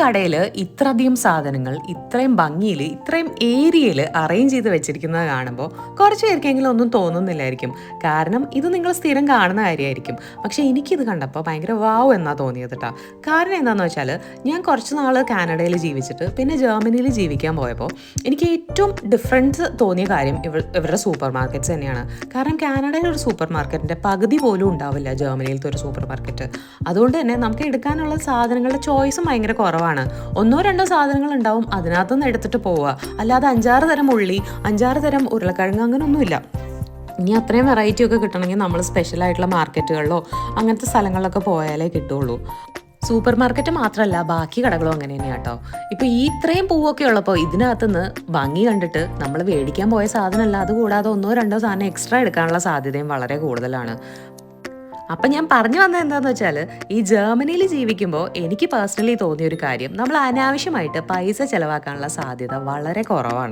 കടയിൽ ഇത്രയധികം സാധനങ്ങൾ ഇത്രയും ഭംഗിയിൽ ഇത്രയും ഏരിയയിൽ അറേഞ്ച് ചെയ്ത് വെച്ചിരിക്കുന്നത് കാണുമ്പോൾ കുറച്ച് പേർക്കെങ്കിലും ഒന്നും തോന്നുന്നില്ലായിരിക്കും. കാരണം ഇത് നിങ്ങൾ സ്ഥിരം കാണുന്ന കാര്യമായിരിക്കും. പക്ഷേ എനിക്കിത് കണ്ടപ്പോൾ ഭയങ്കര വാവ് എന്നാ തോന്നിയത് കേട്ടോ. കാരണം എന്താണെന്ന് വെച്ചാൽ ഞാൻ കുറച്ച് നാൾ കാനഡയിൽ ജീവിച്ചിട്ട് പിന്നെ ജർമ്മനിയിൽ ജീവിക്കാൻ പോയപ്പോൾ എനിക്ക് ഏറ്റവും ഡിഫറൻസ് തോന്നിയ കാര്യം ഇവരുടെ സൂപ്പർ മാർക്കറ്റ്സ് തന്നെയാണ്. കാരണം കാനഡയിൽ ഒരു സൂപ്പർ മാർക്കറ്റിൻ്റെ പകുതി പോലും ഉണ്ടാവില്ല ജർമ്മനിയിലത്തെ ഒരു സൂപ്പർ മാർക്കറ്റ്. അതുകൊണ്ട് തന്നെ നമുക്ക് എടുക്കാനുള്ള സാധനങ്ങളുടെ ചോയ്സും ഭയങ്കര കുറവാണ്. ഒന്നോ രണ്ടോ സാധനങ്ങൾ ഉണ്ടാവും, അതിനകത്തുനിന്ന് എടുത്തിട്ട് പോവുക. അല്ലാതെ 5-6 തരം ഉള്ളി, 5-6 തരം ഉരുളക്കിഴങ്ങ് അങ്ങനെയൊന്നുമില്ല. ഇനി അത്രയും വെറൈറ്റി ഒക്കെ കിട്ടണമെങ്കിൽ നമ്മൾ സ്പെഷ്യലായിട്ടുള്ള മാർക്കറ്റുകളിലോ അങ്ങനത്തെ സ്ഥലങ്ങളിലൊക്കെ പോയാലേ കിട്ടുള്ളൂ. സൂപ്പർ മാർക്കറ്റ് മാത്രമല്ല, ബാക്കി കടകളും അങ്ങനെ തന്നെയാണ് കേട്ടോ. ഇപ്പോൾ ഈ ഇത്രയും പൂവൊക്കെ ഉള്ളപ്പോൾ ഇതിനകത്തുനിന്ന് ഭംഗി കണ്ടിട്ട് നമ്മൾ മേടിക്കാൻ പോയ സാധനമല്ല, അതുകൂടാതെ 1-2 സാധനം എക്സ്ട്രാ എടുക്കാനുള്ള സാധ്യതയും വളരെ കൂടുതലാണ്. അപ്പം ഞാൻ പറഞ്ഞു വന്നത് എന്താണെന്ന് വെച്ചാൽ, ഈ ജർമ്മനിയിൽ ജീവിക്കുമ്പോൾ എനിക്ക് പേഴ്സണലി തോന്നിയൊരു കാര്യം, നമ്മൾ അനാവശ്യമായിട്ട് പൈസ ചിലവാക്കാനുള്ള സാധ്യത വളരെ കുറവാണ്.